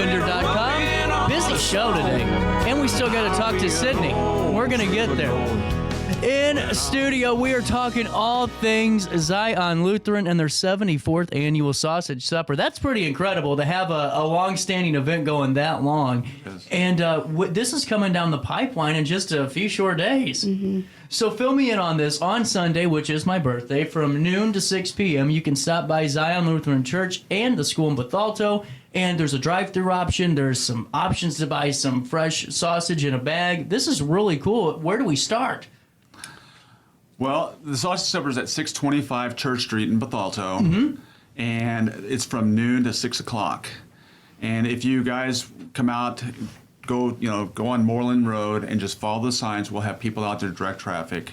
RiverBender.com. Busy show today. And we still got to talk to Sydney. We're going to get there. In studio, we are talking all things Zion Lutheran and their 74th annual sausage supper. That's pretty incredible to have a long-standing event going that long. Yes. And this is coming down the pipeline in just a few short days. Mm-hmm. So fill me in on this. On Sunday, which is my birthday, from noon to 6 p.m., you can stop by Zion Lutheran Church and the school in Bethalto. And there's a drive-through option. There's some options to buy some fresh sausage in a bag. This is really cool. Where do we start? Well, the sausage supper is at 625 Church Street in Bethalto, and it's from noon to 6 o'clock. And if you guys come out, go on Moreland Road and just follow the signs, we'll have people out there direct traffic,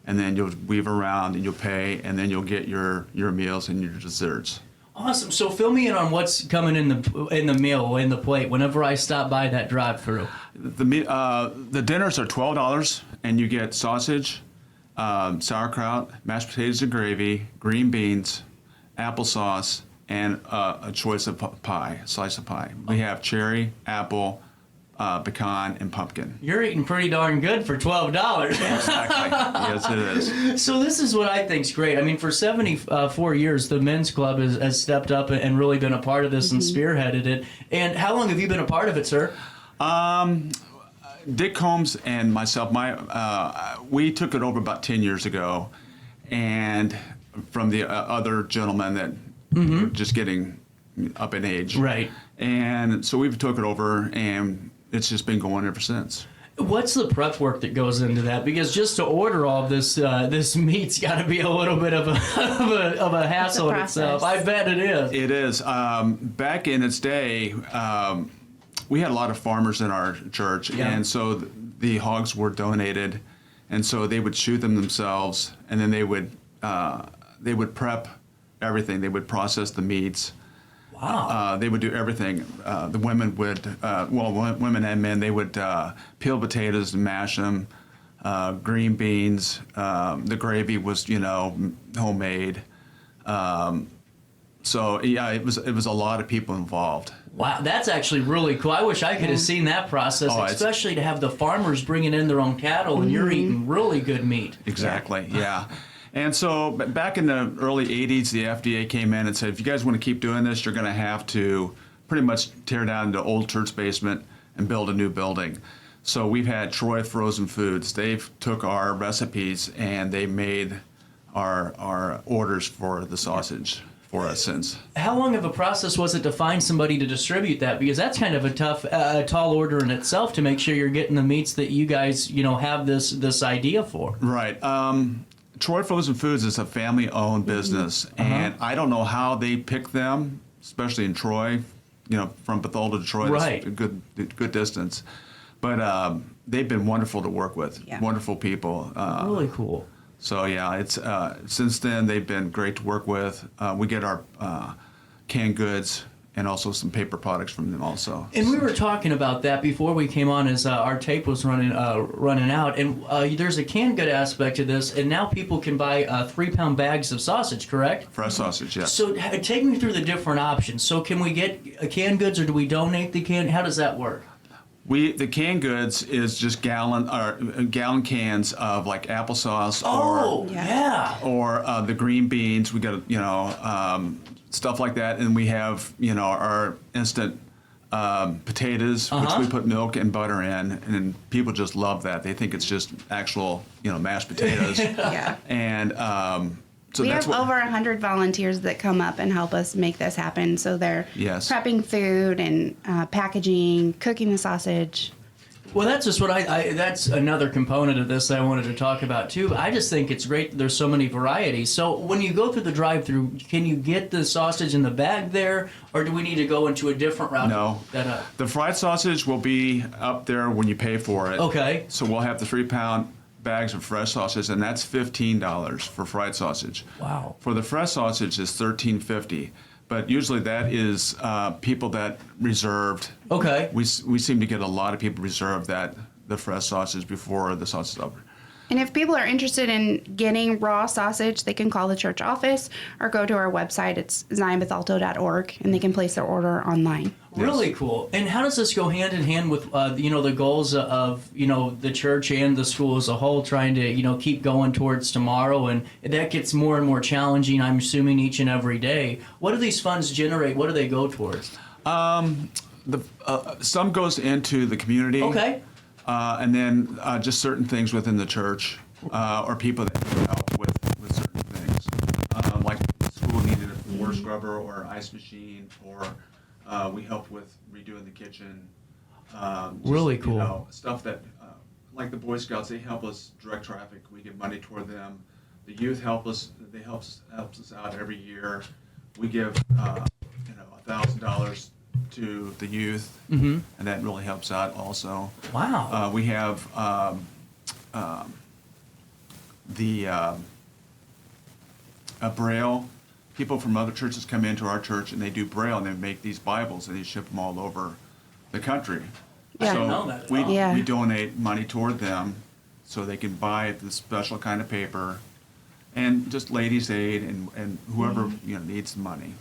and then you'll weave around and you'll pay, and then you'll get your meals and your desserts. Awesome. So fill me in on what's coming in the plate whenever I stop by that drive-through. The dinners are $12, and you get sausage, sauerkraut, mashed potatoes and gravy, green beans, applesauce, and a choice of slice of pie. We have cherry, apple, pecan, and pumpkin. You're eating pretty darn good for $12. Exactly. Yes, it is. So this is what I think's great. I mean, for 74 years, the men's club has stepped up and really been a part of this and spearheaded it. And how long have you been a part of it, sir? Dick Combs and myself, we took it over about 10 years ago, and from the other gentleman that were just getting up in age. Right. And so we've took it over, and it's just been going ever since. What's the prep work that goes into that? Because just to order all this meat's got to be a little bit of a hassle in itself. I bet it is. It is. Back in its day, we had a lot of farmers in our church, and so the hogs were donated, and so they would shoot them themselves, and then they would prep everything. They would process the meats. Wow. They would do everything. The women would, women and men, they would peel potatoes and mash them, green beans. The gravy was, homemade. So yeah, it was a lot of people involved. Wow, that's actually really cool. I wish I could have seen that process, especially to have the farmers bringing in their own cattle and you're eating really good meat. Exactly, yeah. And so back in the early 80s, the FDA came in and said, if you guys want to keep doing this, you're going to have to pretty much tear down the old church basement and build a new building. So we've had Troy Frozen Foods. They've took our recipes and they made our orders for the sausage for us since. How long of a process was it to find somebody to distribute that? Because that's kind of a tall order in itself to make sure you're getting the meats that you guys, have this idea for. Right. Troy Frozen Foods is a family-owned business, and I don't know how they pick them, especially in Troy. From Bethalto to Troy, right. That's a good distance. But they've been wonderful to work with. Yeah. Wonderful people. Really cool. So yeah, it's since then they've been great to work with. We get our canned goods and also some paper products from them also. And we were talking about that before we came on as our tape was running out. And there's a canned good aspect to this, and now people can buy 3-pound bags of sausage, correct? Fresh sausage, yes. So take me through the different options. So can we get canned goods, or do we donate the canned? How does that work? The canned goods is just gallon cans of like applesauce or the green beans. We got stuff like that, and we have our instant potatoes, which we put milk and butter in, and people just love that. They think it's just actual mashed potatoes. Yeah. And so we that's have over 100 volunteers that come up and help us make this happen. So they're prepping food and packaging, cooking the sausage. Well, that's just what that's another component of this that I wanted to talk about too. I just think it's great that there's so many varieties. So when you go through the drive-through, can you get the sausage in the bag there, or do we need to go into a different route? No. The fried sausage will be up there when you pay for it. Okay. So we'll have the 3-pound bags of fresh sausage, and that's $15 for fried sausage. Wow. For the fresh sausage is $13.50, but usually that is people that reserved. Okay. We seem to get a lot of people reserve the fresh sausage before the sausage is over. And if people are interested in getting raw sausage, they can call the church office or go to our website. It's zionbethalto.org, and they can place their order online. Really cool. And how does this go hand in hand with, the goals of, the church and the school as a whole, trying to, keep going towards tomorrow? And that gets more and more challenging, I'm assuming, each and every day. What do these funds generate? What do they go towards? Some goes into the community. Okay. And then just certain things within the church or people that need help with certain things. Like the school needed a water scrubber or ice machine, or we helped with redoing the kitchen. Really cool. Stuff that, like the Boy Scouts, they help us direct traffic. We give money toward them. The youth help us. They helps us out every year. We give $1,000 to the youth, and that really helps out also. Wow. We have Braille. People from other churches come into our church and they do Braille, and they make these Bibles and they ship them all over the country. Yeah. I didn't So know that at we, all. we donate money toward them so they can buy the special kind of paper, and just Ladies Aid and whoever needs the money.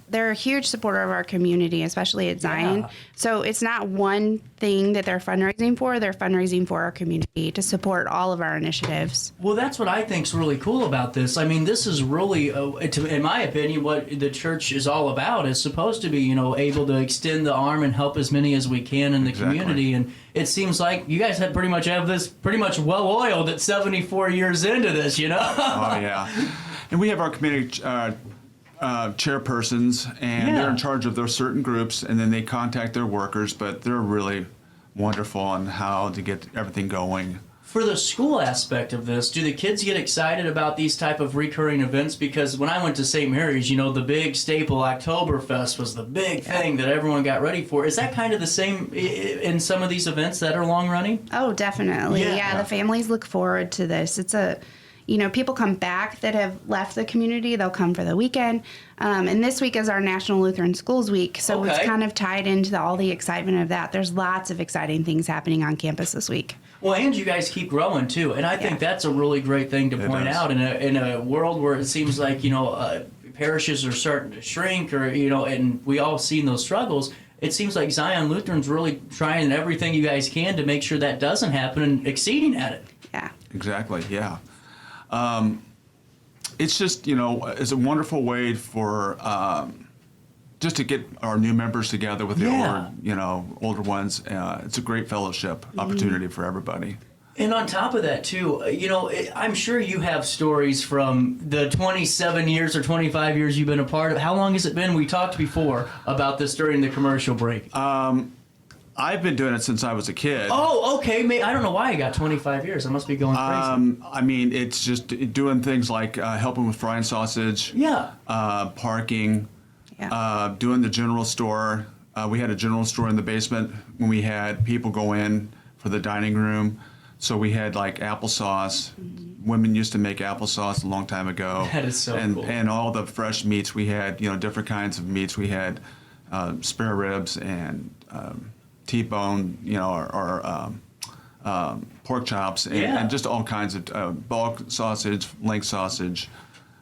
They're a huge supporter of our community, especially at Zion. Yeah. So it's not one thing that they're fundraising for. They're fundraising for our community to support all of our initiatives. Well, that's what I think's really cool about this. I mean, this is really, in my opinion, what the church is all about. Is supposed to be, able to extend the arm and help as many as we can in the community. And it seems like you guys have this pretty much well oiled at 74 years into this. Oh yeah, and we have our community chairpersons, and they're in charge of their certain groups, and then they contact their workers. But they're really wonderful on how to get everything going. For the school aspect of this, do the kids get excited about these type of recurring events? Because when I went to St. Mary's, the big staple Oktoberfest was the big thing that everyone got ready for. Is that kind of the same in some of these events that are long running? Oh, definitely. Yeah. Yeah, the families look forward to this. It's people come back that have left the community. They'll come for the weekend. And this week is our National Lutheran Schools Week. So it's kind of tied into all the excitement of that. There's lots of exciting things happening on campus this week. Well, and you guys keep growing too. And I think that's a really great thing to point out in a world where it seems like, parishes are starting to shrink or, and we all seen those struggles. It seems like Zion Lutheran's really trying everything you guys can to make sure that doesn't happen and exceeding at it. Yeah. Exactly. Yeah. It's just, it's a wonderful way for just to get our new members together with the older ones. It's a great fellowship opportunity for everybody. And on top of that, too, I'm sure you have stories from the 27 years or 25 years you've been a part of. How long has it been? We talked before about this during the commercial break. I've been doing it since I was a kid. Oh, okay. I don't know why I got 25 years. I must be going crazy. I mean, it's just doing things like helping with frying sausage. Yeah. Parking. Yeah. Doing the general store. We had a general store in the basement when we had people go in for the dining room. So we had like applesauce. Women used to make applesauce a long time ago. That is so cool. And all the fresh meats we had, different kinds of meats. We had spare ribs and T-bone, or pork chops, and just all kinds of bulk sausage, link sausage.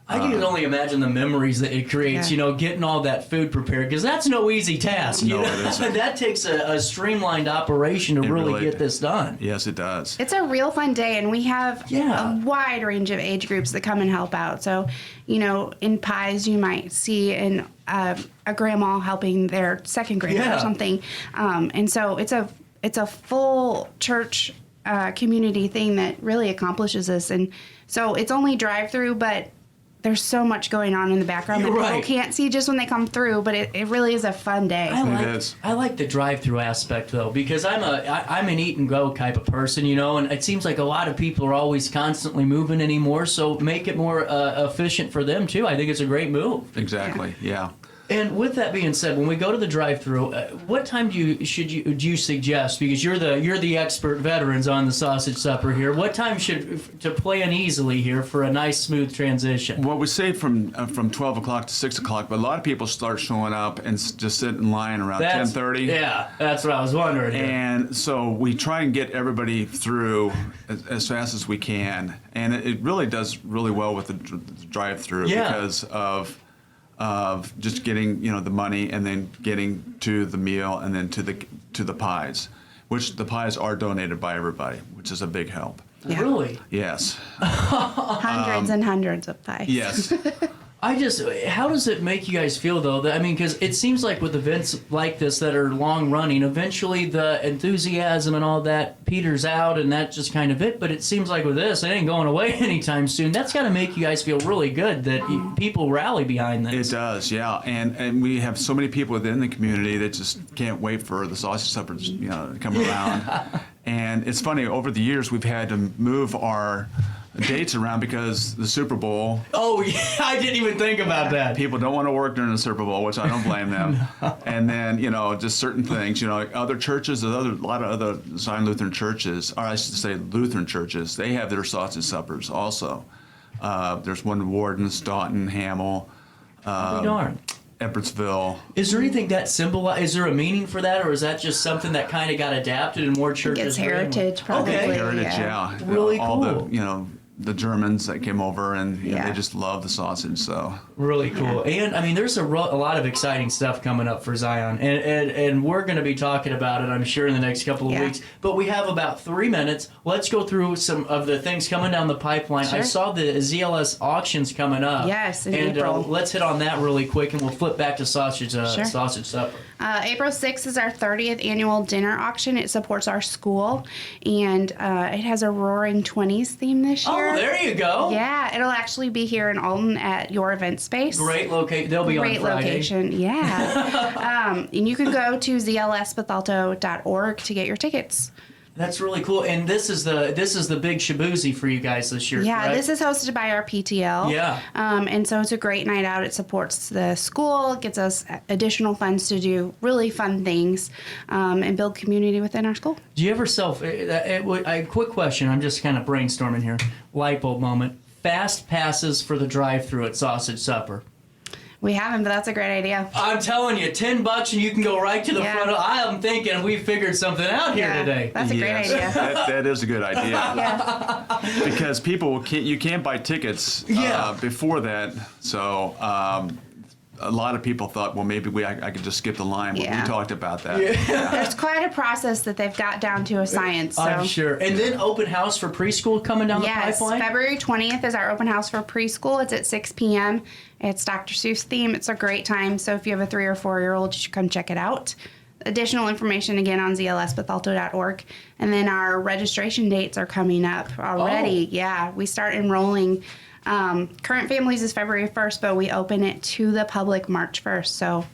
I can only imagine the memories that it creates, getting all that food prepared, because that's no easy task. No, it isn't. That takes a streamlined operation to really get this done. Yes, it does. It's a real fun day, and we have a wide range of age groups that come and help out. So, in pies, you might see a grandma helping their second grader or something. And so it's a full church community thing that really accomplishes this. And so it's only drive-through, but there's so much going on in the background that people can't see just when they come through, but it really is a fun day. I like the drive-through aspect though, because I'm an eat and go type of person, and it seems like a lot of people are always constantly moving anymore, so make it more efficient for them too. I think it's a great move. Exactly. Yeah. And with that being said, when we go to the drive-through, what time do you suggest? Because you're the expert veterans on the sausage supper here. What time to plan easily here for a nice smooth transition? Well, we say from 12 o'clock to 6 o'clock, but a lot of people start showing up and just sit in line around 10:30. Yeah, that's what I was wondering. And so we try and get everybody through as fast as we can, and it really does really well with the drive-through because of just getting the money and then getting to the meal and then to the pies, which the pies are donated by everybody, which is a big help. Yeah. Really? Yes. Hundreds and hundreds of pies. Yes. How does it make you guys feel though? Because it seems like with events like this that are long running, eventually the enthusiasm and all that peters out and that's just kind of it. But it seems like with this, it ain't going away anytime soon. That's got to make you guys feel really good that people rally behind this. It does, yeah. And we have so many people within the community that just can't wait for the sausage suppers, to come around. And it's funny, over the years we've had to move our dates around because the Super Bowl. Oh, yeah, I didn't even think about that. People don't want to work during the Super Bowl, which I don't blame them. No. And then, just certain things, other churches, a lot of other Zion Lutheran churches, or I should say Lutheran churches, they have their sausage suppers also. There's one in Warden, Staunton, Hamel. Darn. Edwardsville. Is there anything that is there a meaning for that, or is that just something that kind of got adapted and more churches? It's heritage, probably. Okay. Heritage, yeah. Really all cool. The Germans that came over and they just love the sausage. So really cool. Yeah. And there's a lot of exciting stuff coming up for Zion, and we're going to be talking about it, I'm sure, in the next couple of weeks. But we have about 3 minutes. Let's go through some of the things coming down the pipeline. Sure. I saw the ZLS auctions coming up. Yes, in April. Let's hit on that really quick, and we'll flip back to sausage supper. April 6th is our 30th annual dinner auction. It supports our school, and it has a Roaring 20s theme this year. Oh, there you go. Yeah, it'll actually be here in Alton at your event space. Great location. They'll be on Friday. Great location, yeah. And you can go to zlsbethalto.org to get your tickets. That's really cool. And this is the big shaboozy for you guys this year. Yeah, correct? This is hosted by our PTL. Yeah. And so it's a great night out. It supports the school, it gets us additional funds to do really fun things, and build community within our school. Do you ever quick question, I'm just kind of brainstorming here. Light bulb moment. Fast passes for the drive-thru at Sausage Supper. We haven't, but that's a great idea. I'm telling you, $10 and you can go right to the front. I'm thinking we figured something out here today. That's a great idea. That is a good idea. Yeah. Because you can't buy tickets before that, so a lot of people thought, well, maybe I could just skip the line. But we talked about that. Yeah. There's quite a process that they've got down to a science. So. I'm sure. And then open house for preschool coming down the pipeline? Yes, February 20th is our open house for preschool. It's at 6 p.m. It's Dr. Seuss theme. It's a great time. So if you have a 3 or 4-year-old, you should come check it out. Additional information, again, on zlsbethalto.org. And then our registration dates are coming up already. Oh. Yeah, we start enrolling. Current families is February 1st, but we open it to the public March 1st. So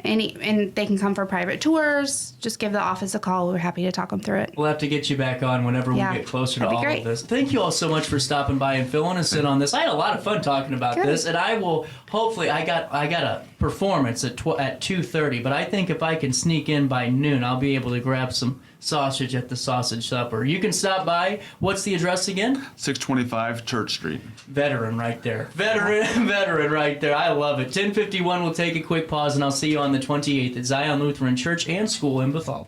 and they can come for private tours. Just give the office a call. We're happy to talk them through it. We'll have to get you back on whenever we get closer to all of this. Thank you all so much for stopping by and filling us in on this. I had a lot of fun talking about this, and I will hopefully. I got a performance at 2:30, but I think if I can sneak in by noon, I'll be able to grab some sausage at the Sausage Supper. You can stop by. What's the address again? 625 Church Street. Veteran right there. Veteran right there. I love it. 10:51. We'll take a quick pause, and I'll see you on the 28th at Zion Lutheran Church and School in Bethalto.